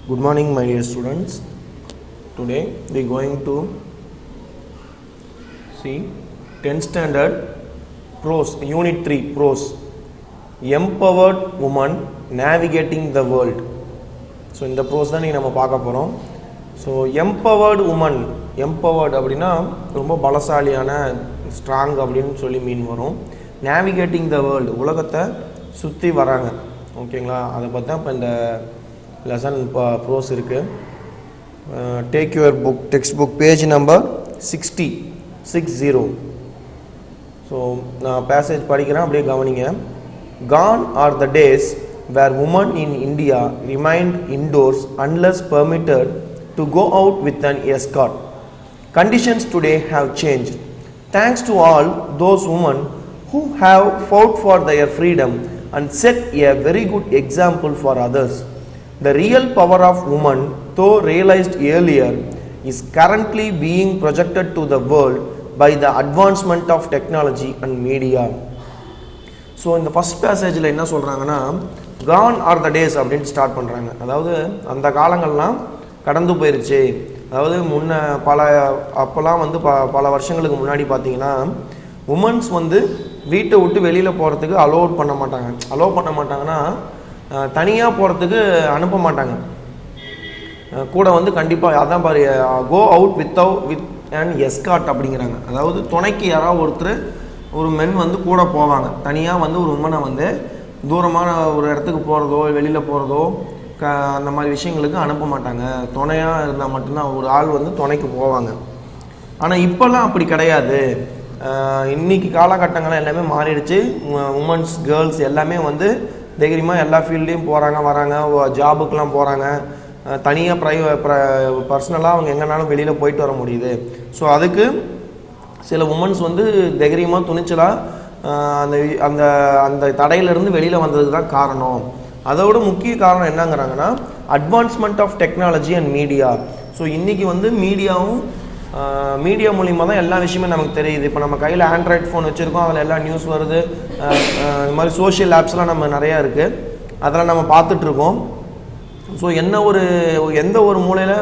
Good morning, my dear students. Today we are going to see 10th standard prose, unit 3 prose, empowered woman navigating the world. So இந்த prose தான் நம்ம பார்க்க போறோம். So empowered woman, empowered அப்படினா ரொம்ப பலசாலியான strong அப்படினு சொல்லி மீன் வரும். navigating the world, உலகத்தை சுத்தி வராங்க. ஓகேங்களா? அத பத்தி தான் இப்ப இந்த lesson prose இருக்கு. Take your book, textbook, page number 60. So நான் passage படிக்கிறேன், அப்படியே கவனிங்க. Gone are the days where women in India remained indoors unless permitted to go out with an escort. Conditions today have changed. Thanks to all those women who have fought for their freedom and set a very good example for others. The real power of woman, though realized earlier, is currently being projected to the world by the advancement of technology and media. So in the first passage la enna solranga, gone are the days அப்படினு start பண்றாங்க. அதாவது அந்த காலங்கள்லாம் கடந்து போயிருச்சு. அதாவது முன்ன அப்பலாம் வந்து பல வருஷங்களுக்கு முன்னாடி பாத்தீங்கன்னா உமன்ஸ் வந்து வீட்டை விட்டு வெளியில போறதுக்கு அலோவ் பண்ண மாட்டாங்கன்னா தனியாக போகிறதுக்கு அனுப்ப மாட்டாங்க. கூட வந்து கண்டிப்பாக அதான் பாரு, go out with and escort அப்படிங்கிறாங்க. அதாவது துணைக்கு யாராவது ஒரு மென் வந்து கூட போவாங்க. தனியாக வந்து ஒரு உமனை வந்து தூரமான ஒரு இடத்துக்கு போகிறதோ வெளியில் போகிறதோ அந்த மாதிரி விஷயங்களுக்கு அனுப்ப மாட்டாங்க. துணையாக இருந்தால் மட்டும்தான் ஒரு ஆள் வந்து துணைக்கு போவாங்க. ஆனால் இப்போல்லாம் அப்படி கிடையாது. இன்றைக்கி காலகட்டங்கள்லாம் எல்லாமே மாறிடுச்சு. உமன்ஸ் கேர்ள்ஸ் எல்லாமே வந்து தைரியமாக எல்லா ஃபீல்ட்லேயும் போகிறாங்க வராங்க, ஜாபுக்கெலாம் போகிறாங்க. தனியாக பர்சனலாக அவங்க எங்கேனாலும் வெளியில் போயிட்டு வர முடியுது. ஸோ அதுக்கு சில உமன்ஸ் வந்து தைரியமாக துணிச்சலாக அந்த அந்த அந்த தடையிலேருந்து வெளியில் வந்ததுக்கு தான் காரணம். அதோட முக்கிய காரணம் என்னங்கிறாங்கன்னா advancement of technology and media. So இன்றைக்கி வந்து மீடியா மூலிமா தான் எல்லா விஷயமே நமக்கு தெரியுது. இப்போ நம்ம கையில் ஆண்ட்ராய்ட் ஃபோன் வச்சுருக்கோம், அதில் எல்லா நியூஸ் வருது. இந்த மாதிரி சோஷியல் ஆப்ஸ்லாம் நம்ம நிறையா இருக்குது, அதெல்லாம் நம்ம பார்த்துட்ருக்கோம். ஸோ எந்த ஒரு மூலையில்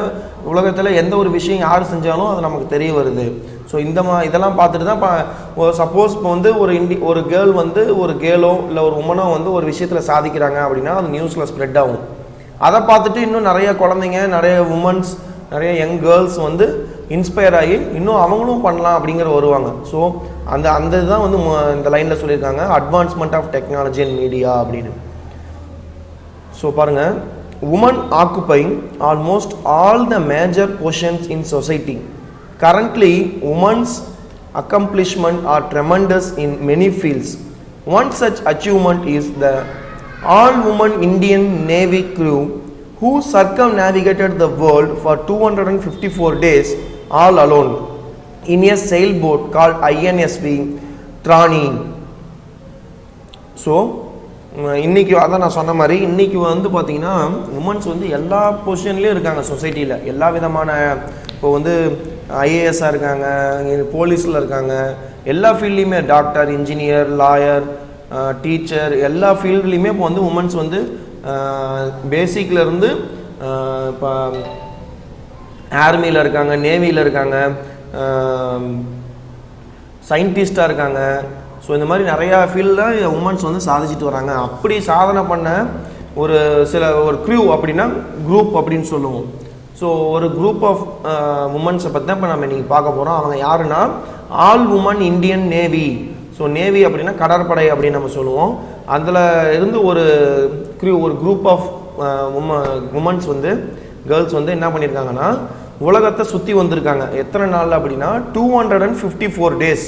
உலகத்தில் எந்த ஒரு விஷயம் யார் செஞ்சாலும் அது நமக்கு தெரிய வருது. ஸோ இதெல்லாம் பார்த்துட்டு தான் இப்போ சப்போஸ் இப்போ வந்து ஒரு கேர்ள் வந்து ஒரு கேர்ளோ இல்லை ஒரு உமனோ வந்து ஒரு விஷயத்தில் சாதிக்கிறாங்க அப்படின்னா அது நியூஸில் ஸ்ப்ரெட் ஆகும். அதை பார்த்துட்டு இன்னும் நிறைய குழந்தைங்க, நிறைய உமன்ஸ், நிறைய யங் கேர்ள்ஸ் வந்து இன்ஸ்பயர் ஆகி இன்னும் அவங்களும் பண்ணலாம் அப்படிங்கிற வருவாங்க. ஸோ அந்த இதுதான் வந்து இந்த லைனில் சொல்லியிருக்காங்க, advancement of technology and media அப்படின்னு. ஸோ பாருங்கள், women occupying almost all the major positions in society. Currently women's accomplishment are tremendous in many fields. One such achievement is the all women Indian navy crew who circumnavigated the world for 254 days all alone in a sailboat called INSV Trani. So இன்னைக்கு அதான் நான் சொன்ன மாதிரி இன்னைக்கு வந்து பார்த்தீங்கன்னா women's வந்து எல்லா பொசிஷன்லேயும் இருக்காங்க சொசைட்டியில். எல்லா விதமான இப்போ வந்து ஐஏஎஸ்ஸாக இருக்காங்க, போலீஸில் இருக்காங்க, எல்லா ஃபீல்ட்லேயுமே டாக்டர், இன்ஜினியர், லாயர், டீச்சர், எல்லா ஃபீல்ட்லேயுமே இப்போ வந்து உமன்ஸ் வந்து பேசிக்லேருந்து இப்போ ஆர்மியில் இருக்காங்க, நேவியில் இருக்காங்க, சயின்டிஸ்டாக இருக்காங்க. ஸோ இந்த மாதிரி நிறையா ஃபீல்டில் உமன்ஸ் வந்து சாதிச்சுட்டு வராங்க. அப்படி சாதனை பண்ண ஒரு க்ரூ அப்படின்னா குரூப் அப்படின்னு சொல்லுவோம். ஸோ ஒரு குரூப் ஆஃப் உமன்ஸை பற்றி தான் இப்போ நம்ம இன்றைக்கி பார்க்க போகிறோம். அவங்க யாருன்னா all women Indian navy. So navy அப்படின்னா கடற்படை அப்படின்னு நம்ம சொல்லுவோம். அதில் இருந்து ஒரு குரூப் ஆஃப் உமன்ஸ் வந்து கேர்ள்ஸ் வந்து என்ன பண்ணியிருக்காங்கன்னா உலகத்தை சுற்றி வந்திருக்காங்க. எத்தனை நாள் அப்படின்னா 254 டேஸ்.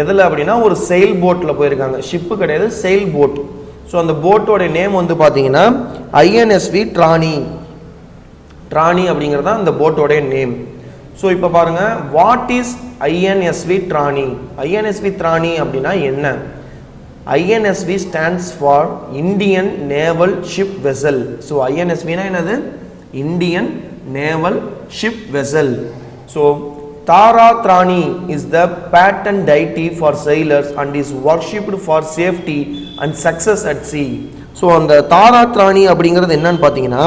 எதில் அப்படின்னா ஒரு செயில் போட்டில் போயிருக்காங்க. ஷிப்பு கிடையாது, செயில் போட். ஸோ அந்த போட்டோட நேம் வந்து பார்த்தீங்கன்னா ஐஎன்எஸ்வி ட்ரானி. ட்ரானி அப்படிங்கிறது தான் அந்த போட்டோடைய நேம். ஸோ இப்போ பாருங்கள், வாட் இஸ் ஐஎன்எஸ்வி ட்ரானி? ஐஎன்எஸ்வி ட்ரானி அப்படின்னா என்ன? INSV stands for Indian Naval Ship Vessel. So INSV na enadhu? Indian Naval Ship Vessel. So Tara Trani is the patron deity for sailors and is worshipped for safety and success at sea. So அந்த தாரா திராணி அப்படிங்கிறது என்னன்னு பார்த்தீங்கன்னா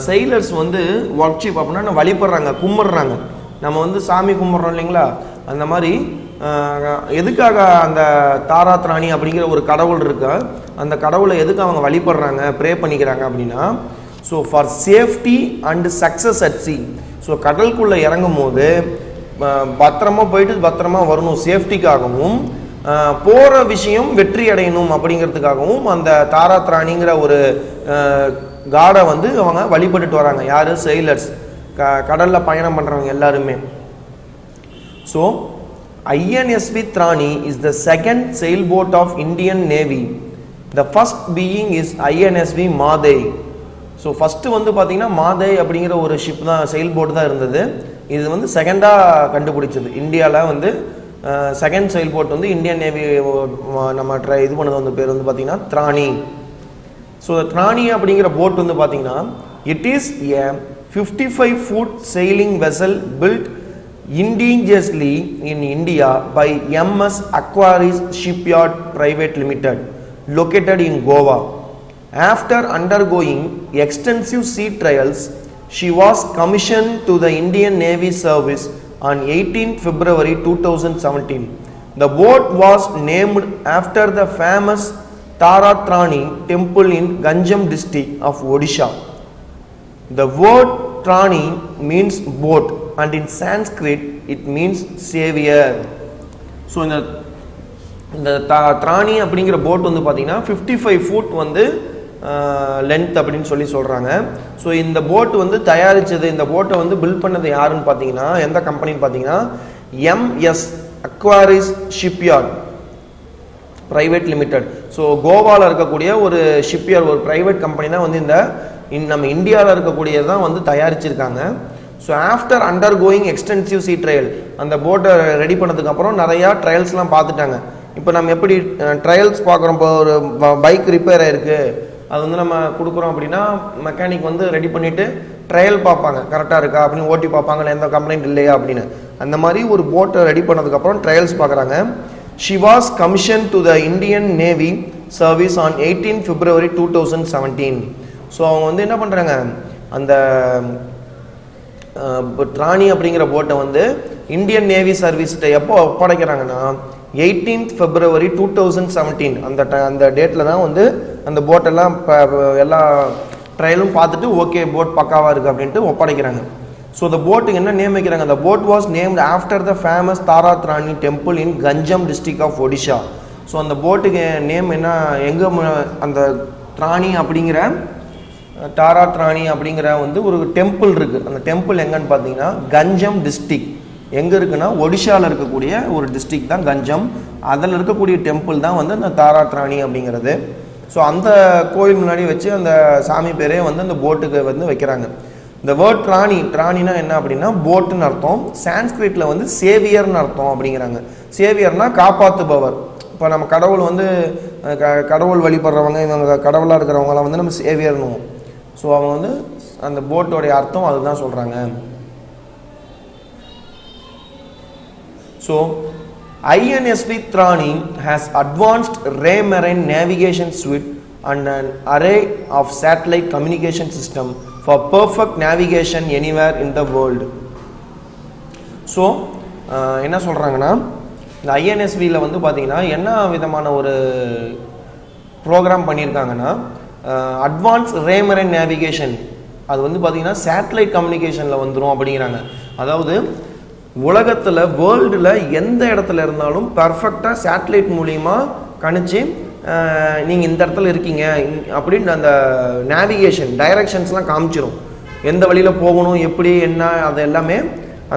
sailors வந்து worship அப்படின்னா வழிபடுறாங்க, கும்பிட்றாங்க. நம்ம வந்து சாமி கும்பிட்றோம் இல்லைங்களா, அந்த மாதிரி எதுக்காக அந்த தாராத்ராணி அப்படிங்கிற ஒரு கடவுள் இருக்கா, அந்த கடவுளை எதுக்கு அவங்க வழிபடுறாங்க, ப்ரே பண்ணிக்கிறாங்க அப்படின்னா, so for safety and success at C. So கடலுக்குள்ளே இறங்கும் போது பத்திரமா போயிட்டு பத்திரமா வரணும், சேஃப்டிக்காகவும் போகிற விஷயம் வெற்றி அடையணும் அப்படிங்கிறதுக்காகவும் அந்த தாராத்ராணிங்கிற ஒரு காடை வந்து அவங்க வழிபட்டுட்டு வராங்க. யார்? செயிலர்ஸ், கடலில் பயணம் பண்ணுறவங்க எல்லாருமே. So INSV Thrani is the second sailboat of Indian Navy. The first being is INSV Maadai. So first வந்து பார்த்திங்கன்னா மாதை அப்படிங்கிற ஒரு ஷிப் தான், செயில் போட் தான் இருந்தது. இது வந்து செகண்டாக கண்டுபிடிச்சது இந்தியாவில் வந்து. செகண்ட் செயில் போட் வந்து இந்தியன் நேவி நம்ம இது பண்ணது வந்து பேர் வந்து பார்த்திங்கன்னா த்ராணி. ஸோ த்ராணி அப்படிங்கிற போட் வந்து பார்த்திங்கன்னா it is a 55 foot sailing vessel built indigenously in India by MS Aquaris Shipyard Private Limited located in Goa. After undergoing extensive sea trials, she was commissioned to the Indian Navy service on 18 February 2017. The boat was named after the famous Tarathrani temple in Ganjam district of Odisha. The word Trani means boat and in Sanskrit it means savior. So இந்த த்ராணி அப்படிங்கிற boat வந்து பார்த்தீங்கன்னா 55 foot வந்து length அப்படின்னு சொல்லி சொல்கிறாங்க. So இந்த boat வந்து தயாரித்தது, இந்த போட்டை வந்து பில்ட் பண்ணது யாருன்னு பார்த்தீங்கன்னா, எந்த கம்பெனின்னு பார்த்தீங்கன்னா MS Aquaris Shipyard Private Limited. So கோவாவில் இருக்கக்கூடிய ஒரு ஷிப்யார்ட், ஒரு ப்ரைவேட் கம்பெனி தான் வந்து இந்த நம்ம இந்தியாவில் இருக்கக்கூடியதான் வந்து தயாரிச்சிருக்காங்க. So after undergoing extensive sea trial, அந்த போட்டை ரெடி பண்ணதுக்கப்புறம் நிறையா ட்ரையல்ஸ்லாம் பார்த்துட்டாங்க. இப்போ நம்ம எப்படி ட்ரையல்ஸ் பார்க்குறோம், இப்போ ஒரு பைக் ரிப்பேர் ஆகிருக்கு, அது வந்து நம்ம கொடுக்குறோம் அப்படின்னா மெக்கானிக் வந்து ரெடி பண்ணிவிட்டு ட்ரையல் பார்ப்பாங்க, கரெக்டாக இருக்கா அப்படின்னு ஓட்டி பார்ப்பாங்க, எந்த கம்ப்ளைண்ட் இல்லையா அப்படின்னு. அந்த மாதிரி ஒரு போட்டை ரெடி பண்ணதுக்கப்புறம் ட்ரையல்ஸ் பார்க்குறாங்க. She was commission to the Indian navy service on 18 February 2017. So அவங்க வந்து என்ன பண்ணுறாங்க, அந்த த்ராணி அப்படிங்கிற போட்டை வந்து இந்தியன் நேவி சர்வீஸ்கிட்ட எப்போ ஒப்படைக்கிறாங்கன்னா 18 February 2017 அந்த டேட்டில் தான் வந்து அந்த போட்டெல்லாம் எல்லா ட்ரையலும் பார்த்துட்டு ஓகே போட் பக்காவாக இருக்குது அப்படின்ட்டு ஒப்படைக்கிறாங்க. ஸோ அந்த போட்டுக்கு என்ன நேம் வைக்கிறாங்க, அந்த boat was named after the famous Taratarini temple in Ganjam district of Odisha. So அந்த போட்டுக்கு நேம் என்ன, எங்கே அந்த த்ராணி அப்படிங்கிற தாராத்ராணி அப்படிங்கிற வந்து ஒரு டெம்பிள் இருக்குது. அந்த டெம்பிள் எங்கன்னு பார்த்தீங்கன்னா கஞ்சம் டிஸ்ட்ரிக்ட். எங்கே இருக்குன்னா ஒடிஷாவில் இருக்கக்கூடிய ஒரு டிஸ்ட்ரிக்ட் தான் கஞ்சம். அதில் இருக்கக்கூடிய டெம்பிள் தான் வந்து அந்த தாராத்ராணி அப்படிங்கிறது. ஸோ அந்த கோயில் முன்னாடி வச்சு அந்த சாமி பேரே வந்து அந்த போட்டுக்கு வந்து வைக்கிறாங்க. இந்த வேர்ட் ட்ராணினா என்ன அப்படின்னா போட்டுன்னு அர்த்தம். சான்ஸ்கிரிட்டில் வந்து சேவியர்னு அர்த்தம் அப்படிங்கிறாங்க. சேவியர்னா காப்பாற்றுபவர். இப்போ நம்ம கடவுள் வந்து கடவுள் வழிபடுறவங்க, இவங்க கடவுளாக இருக்கிறவங்களாம் வந்து நம்ம சேவியர்னுவோம். ஸோ அவங்க வந்து அந்த போட்டோடைய அர்த்தம் அதுதான் சொல்கிறாங்க. So INSV Thrani has advanced ray marine navigation suite and an array of satellite communication system for perfect navigation anywhere in the world. So என்ன சொல்கிறாங்கன்னா, இந்த INSVயில் வந்து பார்த்திங்கன்னா என்ன விதமான ஒரு ப்ரோக்ராம் பண்ணியிருக்காங்கன்னா, அட்வான்ஸ் ரே மரைன் நேவிகேஷன், அது வந்து பார்த்திங்கன்னா சேட்டலைட் கம்யூனிகேஷனில் வந்துடும் அப்படிங்கிறாங்க. அதாவது உலகத்தில் வேர்ல்டில் எந்த இடத்துல இருந்தாலும் பர்ஃபெக்டாக சேட்டலைட் மூலிமா கணிச்சு நீங்கள் இந்த இடத்துல இருக்கீங்க அப்படின்னு அந்த நேவிகேஷன் டைரக்ஷன்ஸ்லாம் காமிச்சிரும். எந்த வழியில் போகணும், எப்படி என்ன, அது எல்லாமே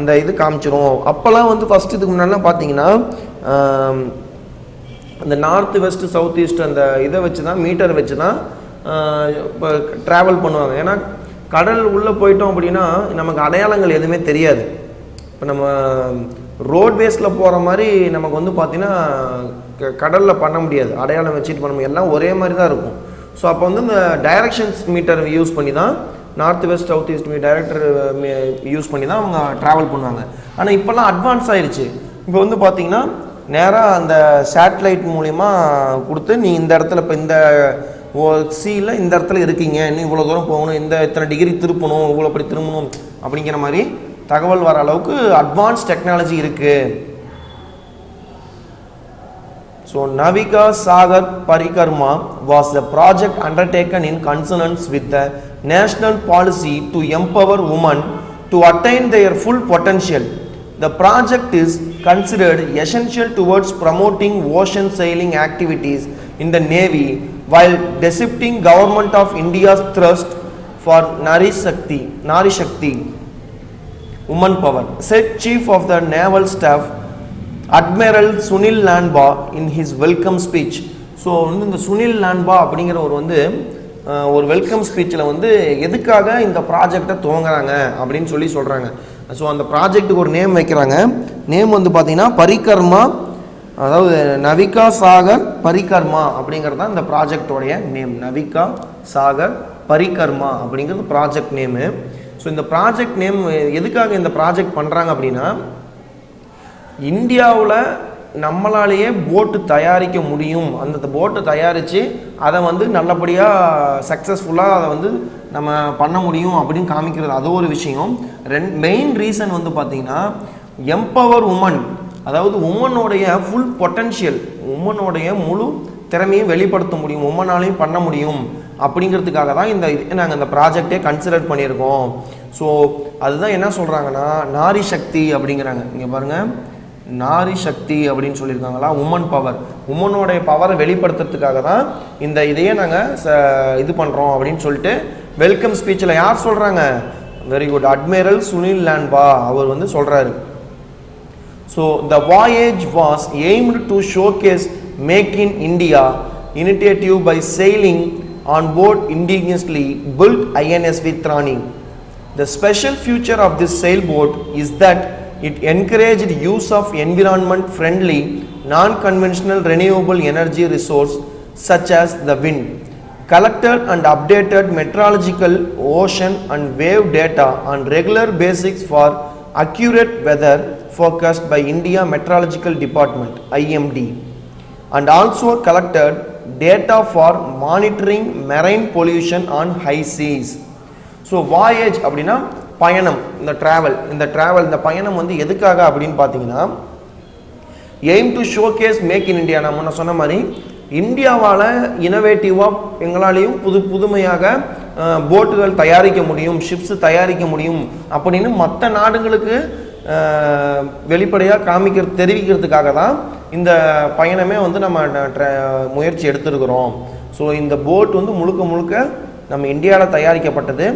அந்த இது காமிச்சிரும். அப்போல்லாம் வந்து ஃபஸ்ட்டு இதுக்கு முன்னாடிலாம் பார்த்தீங்கன்னா அந்த நார்த் வெஸ்ட் சவுத் ஈஸ்ட் அந்த இதை வச்சு தான், மீட்டர் வச்சு தான் இப்போ ட்ராவல் பண்ணுவாங்க. ஏன்னா கடல் உள்ளே போயிட்டோம் அப்படின்னா நமக்கு அடையாளங்கள் எதுவுமே தெரியாது. இப்போ நம்ம ரோட்வேஸில் போகிற மாதிரி நமக்கு வந்து பார்த்திங்கன்னா கடலில் பண்ண முடியாது, அடையாளம் வச்சுட்டு பண்ண முடியாது, எல்லாம் ஒரே மாதிரி தான் இருக்கும். ஸோ அப்போ வந்து இந்த டைரக்ஷன்ஸ் மீட்டர் யூஸ் பண்ணி தான், north west south east director use பண்ணி தான் அவங்க ட்ராவல் பண்ணுவாங்க. ஆனால் இப்போல்லாம் அட்வான்ஸ் ஆகிடுச்சு. இப்போ வந்து பார்த்திங்கன்னா நேராக அந்த சேட்டலைட் மூலிமா கொடுத்து நீ இந்த இடத்துல இப்போ இந்த சீல இந்த இடத்துல இருக்கீங்க, இன்னும் இவ்வளோ தூரம் போகணும், இத்தனை டிகிரி திருப்பணும், இவ்வளோ அப்படி திரும்பணும் அப்படிங்கிற மாதிரி தகவல் வர அளவுக்கு அட்வான்ஸ் டெக்னாலஜி இருக்குது. So Navika Sagar Parikarma was the project undertaken in consonance with the national policy to empower women to attain their full potential. The project is considered essential towards promoting ocean sailing activities in the Navy while depicting Government of India's thrust for Nari Shakti, woman power, said Chief of the Naval Staff Admiral Sunil Lanba in his welcome speech. So வந்து இந்த சுனில் லான்பா அப்படிங்கிற ஒரு welcome ஸ்பீச்சில் வந்து எதுக்காக இந்த ப்ராஜெக்டை துவங்குறாங்க அப்படின்னு சொல்கிறாங்க. ஸோ அந்த ப்ராஜெக்ட்டுக்கு ஒரு நேம் வைக்கிறாங்க. நேம் வந்து பார்த்திங்கன்னா பரிகர்மா, அதாவது நவிகா சாகர் பரிகர்மா அப்படிங்கிறது தான் இந்த ப்ராஜெக்டோடைய நேம். நவிகா சாகர் பரிகர்மா அப்படிங்கிறது ப்ராஜெக்ட் நேமு. ஸோ இந்த ப்ராஜெக்ட் நேம் எதுக்காக இந்த ப்ராஜெக்ட் பண்ணுறாங்க அப்படின்னா, இந்தியாவில் நம்மளாலேயே போட்டு தயாரிக்க முடியும், அந்த போட்டை தயாரித்து அதை வந்து நல்லபடியாக சக்ஸஸ்ஃபுல்லாக அதை வந்து நம்ம பண்ண முடியும் அப்படின்னு காமிக்கிறது அது ஒரு விஷயம். மெயின் ரீசன் வந்து பார்த்திங்கன்னா எம்பவர் உமன், அதாவது உமனோடைய ஃபுல் பொட்டன்ஷியல், உமனோடைய முழு திறமையும் வெளிப்படுத்த முடியும், உமனாலையும் பண்ண முடியும் அப்படிங்கிறதுக்காக தான் நாங்கள் இந்த ப்ராஜெக்டே கன்சிடர் பண்ணியிருக்கோம். ஸோ அதுதான் என்ன சொல்கிறாங்கன்னா நாரி சக்தி அப்படிங்கிறாங்க. இங்கே பாருங்கள், நாரி சக்தி அப்படின்னு சொல்லியிருக்காங்களா, உமன் பவர், உமனோடைய பவரை வெளிப்படுத்துறதுக்காக தான் இந்த இதையே நாங்கள் இது பண்ணுறோம் அப்படின்னு சொல்லிட்டு வெல்கம் ஸ்பீச்சில் யார் சொல்கிறாங்க, very good, admiral Sunil Lanba அவர் வந்து சொல்கிறாரு. So the voyage was aimed to showcase make in India initiative by sailing on board indigenously built INSV Thrani. The special feature of this sailboat is that it encouraged use of environment-friendly, non-conventional renewable energy resource such as the wind. Collected and updated meteorological, ocean and wave data on regular basis for accurate weather forecast by India Meteorological Department (IMD), and also collected data for monitoring marine pollution on high seas. So voyage அப்படின்னா பயணம், இந்த பயணம் வந்து எதுக்காக அப்படின்னு பார்த்தீங்கன்னா, aim to showcase make in India. நம்ம சொன்ன மாதிரி இந்தியாவால் இனோவேட்டிவாக எங்களாலேயும் புதுமையாக போட்டுகள் தயாரிக்க முடியும், ஷிப்ஸ் தயாரிக்க முடியும் அப்படின்னு மற்ற நாடுகளுக்கு வெளிப்படையாக தெரிவிக்கிறதுக்காக தான் இந்த பயணமே வந்து நம்ம முயற்சி எடுத்துருக்கிறோம். ஸோ இந்த போட் வந்து முழுக்க நம்ம இந்தியாவில் தயாரிக்கப்பட்டது.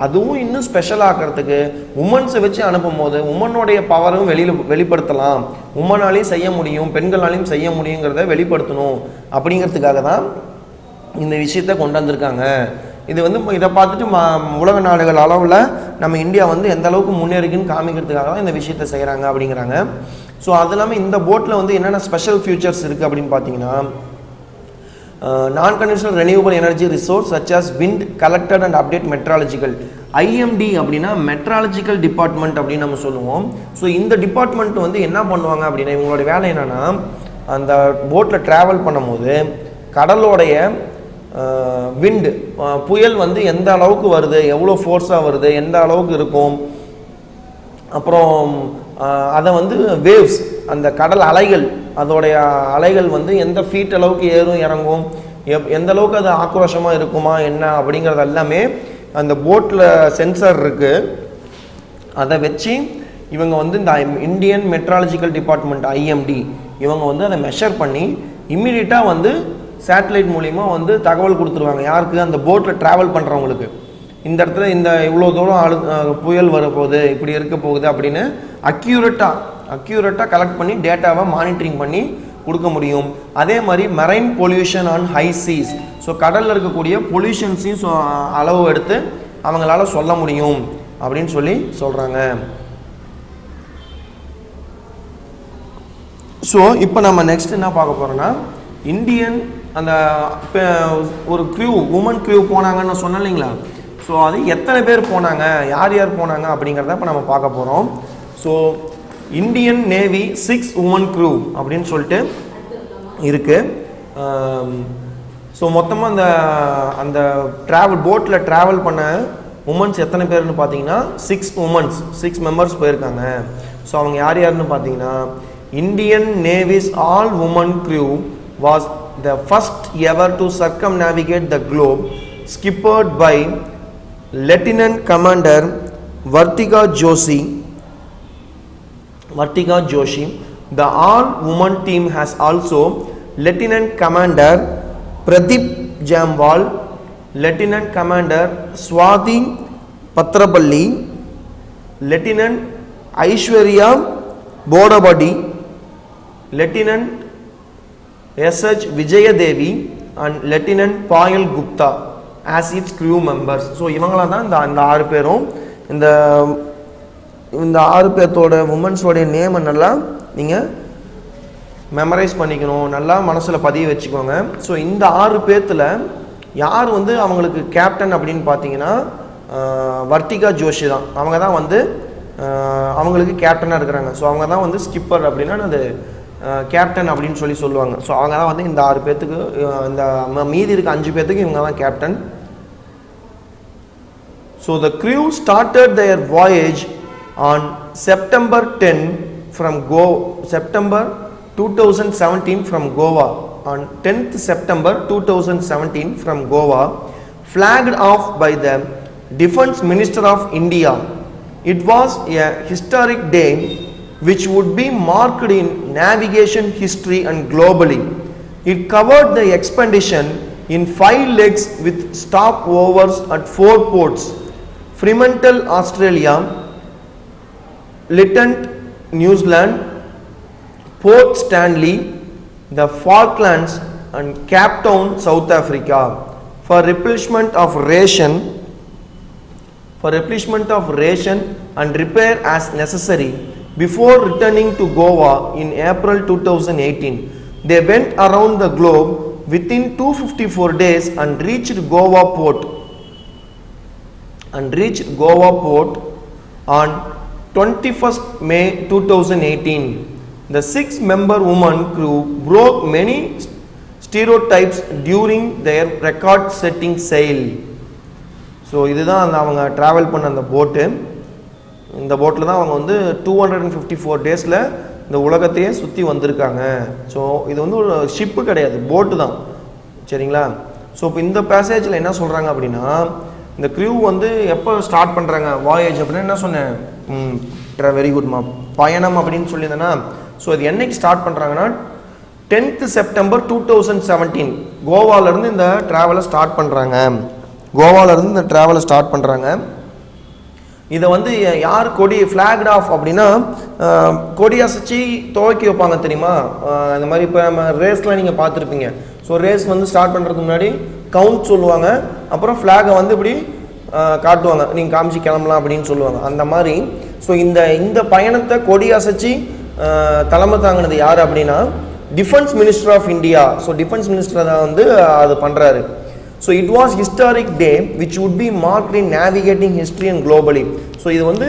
அதுவும் இன்னும் ஸ்பெஷல் ஆக்கிறதுக்கு உமன்ஸை வச்சு அனுப்பும் போது உமனுடைய பவரும் வெளிப்படுத்தலாம், உமனாலையும் செய்ய முடியும், பெண்களாலையும் செய்ய முடியுங்கிறத வெளிப்படுத்தணும் அப்படிங்கிறதுக்காக தான் இந்த விஷயத்தை கொண்டு வந்திருக்காங்க. இது வந்து இதை பார்த்துட்டு உலக நாடுகள் அளவில் நம்ம இந்தியா வந்து எந்த அளவுக்கு முன்னேறிக்குன்னு காமிக்கிறதுக்காக தான் இந்த விஷயத்தை செய்கிறாங்க அப்படிங்கிறாங்க. ஸோ அது இல்லாமல் இந்த போட்டில் வந்து என்னென்ன ஸ்பெஷல் ஃபியூச்சர்ஸ் இருக்குது அப்படின்னு பார்த்தீங்கன்னா, non-conventional renewable energy resource such as wind, collected and update meteorological. IMD அப்படின்னா மெட்ராலஜிக்கல் டிபார்ட்மெண்ட் அப்படின்னு நம்ம சொல்லுவோம். ஸோ இந்த டிபார்ட்மெண்ட் வந்து என்ன பண்ணுவாங்க அப்படின்னா, இவங்களோட வேலை என்னென்னா, அந்த போட்டில் ட்ராவல் பண்ணும்போது கடலோடைய விண்டு, புயல் வந்து எந்த அளவுக்கு வருது, எவ்வளோ ஃபோர்ஸாக வருது, எந்த அளவுக்கு இருக்கும், அப்புறம் அதை வந்து வேவ்ஸ், அந்த கடல் அலைகள், அதோடைய அலைகள் வந்து எந்த ஃபீட் அளவுக்கு ஏறும் இறங்கும், எந்த அளவுக்கு அது ஆக்ரோஷமாக இருக்குமா என்ன அப்படிங்கிறது எல்லாமே அந்த போட்டில் சென்சர் இருக்குது. அதை வச்சு இவங்க வந்து இந்த இந்தியன் மெட்ராலஜிக்கல் டிபார்ட்மெண்ட் ஐஎம்டி இவங்க வந்து அதை மெஷர் பண்ணி இம்மிடியட்டாக வந்து சேட்டலைட் மூலிமா வந்து தகவல் கொடுத்துருவாங்க. யாருக்கு? அந்த போட்டில் ட்ராவல் பண்ணுறவங்களுக்கு. இந்த இடத்துல இந்த இவ்வளோ தூரம் புயல் வரப்போகுது, இப்படி இருக்க போகுது அப்படின்னு அக்யூரேட்டாக கலெக்ட் பண்ணி டேட்டாவை மானிட்டரிங் பண்ணி கொடுக்க முடியும். அதே மாதிரி marine pollution on high cheese, so கடலில் இருக்கக்கூடிய பொல்யூஷன்ஸையும் அளவு எடுத்து அவங்களால சொல்ல முடியும் அப்படின்னு சொல்கிறாங்க. ஸோ இப்போ நம்ம நெக்ஸ்ட் என்ன பார்க்க போகிறோன்னா, இந்தியன் அந்த ஒரு க்ரூ, உமன் க்ரூ போனாங்கன்னு நான் சொன்னேன் இல்லைங்களா. ஸோ அது எத்தனை பேர் போனாங்க, யார் போனாங்க அப்படிங்கிறத இப்போ நம்ம பார்க்க போகிறோம். So Indian navy 6 women crew அப்படின்னு சொல்லிட்டு இருக்குது. ஸோ மொத்தமாக அந்த போட்டில் ட்ராவல் பண்ண உமன்ஸ் எத்தனை பேர்னு பார்த்தீங்கன்னா 6 மெம்பர்ஸ் போயிருக்காங்க. ஸோ அவங்க யார் யாருன்னு பார்த்தீங்கன்னா Indian navy's all women crew was the first ever to circumnavigate the globe, skippered by Lieutenant Commander Vartika Joshi. The all-woman team has also Lieutenant Commander Pradeep Jamwal, Lieutenant Commander Swati Patrapalli, Lieutenant Aishwarya Bodabadi, Lieutenant S.H. Vijayadevi and Lieutenant Payal Gupta as its crew members. So இவங்களாம் தான் இந்த 6 பேரும். இந்த 6 பேர்த்தோட உமன்ஸோடைய நேமை நல்லா நீங்கள் memorise பண்ணிக்கணும், நல்லா மனசில் பதிய வச்சுக்கோங்க. ஸோ இந்த 6 பேர்த்தில் யார் வந்து அவங்களுக்கு கேப்டன் அப்படின்னு பார்த்தீங்கன்னா வர்த்திகா ஜோஷி தான். அவங்க தான் வந்து அவங்களுக்கு கேப்டனாக இருக்கிறாங்க. ஸோ அவங்க தான் வந்து ஸ்கிப்பர் அப்படின்னா அது கேப்டன் அப்படின்னு சொல்லுவாங்க. ஸோ அவங்க தான் வந்து இந்த 6 பேர்த்துக்கு, இந்த மீதி இருக்க 5 பேர்த்துக்கு இவங்க தான் captain. So the crew started their voyage on September 2017 from Goa. On 10th September 2017 from Goa, flagged off by the Defence Minister of India. It was a historic day which would be marked in navigation history and globally. It covered the expedition in 5 legs with stopovers at 4 ports: Fremantle, Australia; Lytton, New Zealand; Port Stanley, the Falklands; and Cape Town, South Africa, for replenishment of ration and repair as necessary before returning to Goa in April 2018. They went around the globe within 254 days and reached Goa port on 21st May 2018. The 6-member woman crew broke many stereotypes during their record-setting sail. So இதுதான் அவங்க travel பண்ண அந்த போட்டு. இந்த போட்டில் தான் அவங்க வந்து 254 டேஸில் இந்த உலகத்தையே சுற்றி வந்திருக்காங்க. ஸோ இது வந்து ஒரு ஷிப்பு கிடையாது, போட்டு தான். சரிங்களா? ஸோ இப்போ இந்த பேசேஜில் என்ன சொல்கிறாங்க அப்படின்னா, இந்த க்ரூ வந்து எப்போ ஸ்டார்ட் பண்ணுறாங்க வாயேஜ் அப்படின்னு என்ன சொன்னேன், வெரி குட்மா, பயணம் அப்படின்னு சொல்லியிருந்தேன்னா. ஸோ இது என்னைக்கு ஸ்டார்ட் பண்ணுறாங்கன்னா 10th September 2017 கோவாலேருந்து இந்த ட்ராவலை ஸ்டார்ட் பண்ணுறாங்க. இதை வந்து யார் கொடி ஃப்ளாக்ட் ஆஃப் அப்படின்னா, கொடி அசைச்சி துவக்கி வைப்பாங்க தெரியுமா? இந்த மாதிரி இப்போ நம்ம ரேஸ்லாம் நீங்கள் பார்த்துருப்பீங்க. ஸோ ரேஸ் வந்து ஸ்டார்ட் பண்ணுறதுக்கு முன்னாடி கவுண்ட் சொல்லுவாங்க, அப்புறம் ஃப்ளாகை வந்து இப்படி காட்டுவாங்க, நீங்கள் காமிச்சு கிளம்பலாம் அப்படின்னு சொல்லுவாங்க. அந்த மாதிரி ஸோ இந்த பயணத்தை கொடி அசைச்சி தலைமை தாங்கினது யார் அப்படின்னா defence minister of India. So defence minister தான் வந்து அது பண்ணுறாரு. So it was historic day which would be marked in navigating history and globally. So இது வந்து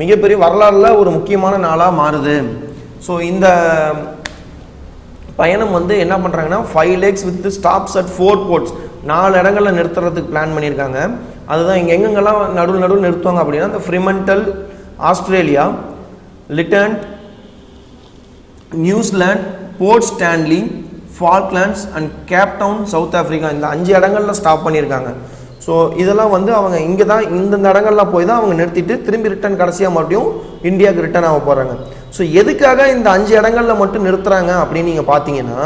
மிகப்பெரிய வரலாறுல ஒரு முக்கியமான நாளாக மாறுது. ஸோ இந்த பயணம் வந்து என்ன பண்ணுறாங்கன்னா 5 legs with stops at 4 ports, 4 இடங்களில் நிறுத்துறதுக்கு பிளான் பண்ணியிருக்காங்க. அதுதான் இங்கே எங்கெங்கெல்லாம் நடுவில் நிறுத்துவாங்க அப்படின்னா, இந்த Fremantle Australia, Lyttelton New Zealand, Port Stanley, Falklands and Cape Town, South Africa, இந்த 5 இடங்களில் ஸ்டாப் பண்ணியிருக்காங்க. ஸோ இதெல்லாம் வந்து அவங்க இங்கே தான் இந்த இடங்கள்லாம் போய் தான் அவங்க நிறுத்திட்டு திரும்பி ரிட்டர்ன் கடைசியாக மறுபடியும் இந்தியாவுக்கு ரிட்டர்ன் ஆக போகிறாங்க. ஸோ எதுக்காக இந்த 5 இடங்களில் மட்டும் நிறுத்துகிறாங்க அப்படின்னு நீங்கள் பார்த்தீங்கன்னா,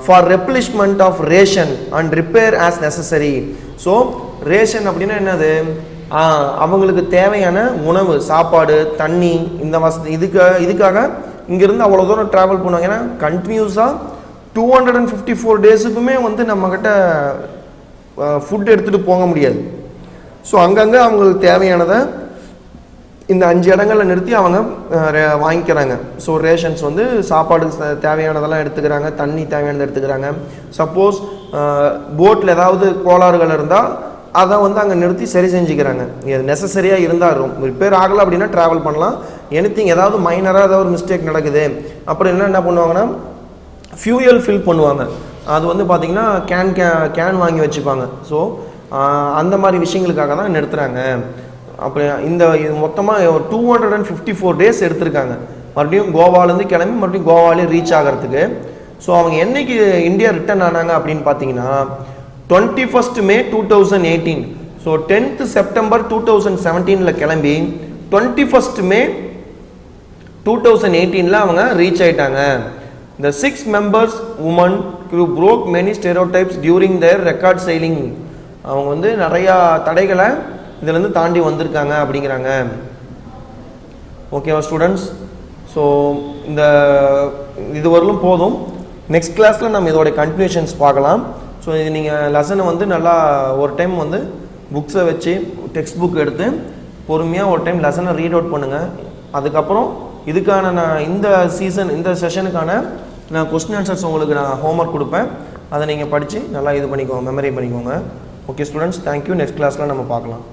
for replenishment of ration and repair as necessary. So ration அப்படின்னா என்னது, அவங்களுக்கு தேவையான உணவு, சாப்பாடு, தண்ணி, இந்த வசதி, இதுக்காக இங்கேருந்து அவ்வளோ தூரம் ட்ராவல் பண்ணுவாங்க. ஏன்னா கண்டினியூஸாக 254 டேஸுக்குமே வந்து நம்மக்கிட்ட ஃபுட் எடுத்துகிட்டு போக முடியாது. ஸோ அங்கங்கே அவங்களுக்கு தேவையானதை இந்த 5 இடங்களில் நிறுத்தி அவங்க வாங்கிக்கிறாங்க. ஸோ ரேஷன்ஸ் வந்து சாப்பாடு தேவையானதெல்லாம் எடுத்துக்கிறாங்க, தண்ணி தேவையானதை எடுத்துக்கிறாங்க. சப்போஸ் போட்டில் ஏதாவது கோளாறுகள் இருந்தால் அதை வந்து அங்கே நிறுத்தி சரி செஞ்சுக்கிறாங்க. இது நெசசரியாக இருந்தால் ரிப்பேர் ஆகலை அப்படின்னா ட்ராவல் பண்ணலாம். எனிதிங் ஏதாவது மைனராக ஏதாவது ஒரு மிஸ்டேக் நடக்குது அப்புறம் என்ன பண்ணுவாங்கன்னா ஃபியூயல் ஃபில் பண்ணுவாங்க. அது வந்து பார்த்திங்கன்னா கேன் வாங்கி வச்சுப்பாங்க. ஸோ அந்த மாதிரி விஷயங்களுக்காக தான் நிறுத்துகிறாங்க. அப்போ இது மொத்தமாக 254 டேஸ் எடுத்திருக்காங்க மறுபடியும் கோவாலேருந்து கிளம்பி மறுபடியும் கோவாலே ரீச் ஆகிறதுக்கு. ஸோ அவங்க என்னைக்கு இந்தியா ரிட்டர்ன் ஆனாங்க அப்படின்னு பார்த்தீங்கன்னா 21 May 2018. ஸோ 10th September 2017 கிளம்பி 21 May 2018 அவங்க ரீச் ஆயிட்டாங்க. The 6 members women who broke many stereotypes during their record sailing. அவங்க வந்து நிறையா தடைகளை இதிலேருந்து தாண்டி வந்திருக்காங்க அப்படிங்கிறாங்க. ஓகேவா ஸ்டூடெண்ட்ஸ்? ஸோ இது வரலும் போதும். நெக்ஸ்ட் கிளாஸில் நம்ம இதோடைய கண்டினியூஷன்ஸ் பார்க்கலாம். ஸோ இது நீங்கள் லெசனை வந்து நல்லா ஒரு டைம் வந்து புக்ஸை வச்சு டெக்ஸ்ட் புக் எடுத்து பொறுமையாக ஒரு டைம் லெசனை ரீட் அவுட் பண்ணுங்கள். அதுக்கப்புறம் இதுக்கான நான் இந்த செஷனுக்கான நான் கொஸ்டின் ஆன்சர்ஸ் உங்களுக்கு நான் ஹோம்ஒர்க் கொடுப்பேன். அதை நீங்கள் படித்து நல்லா இது பண்ணிக்கோங்க, மெமரி பண்ணிக்கோங்க. Okay students, thank you. நெக்ஸ்ட் கிளாஸில் நம்ம பார்க்கலாம்.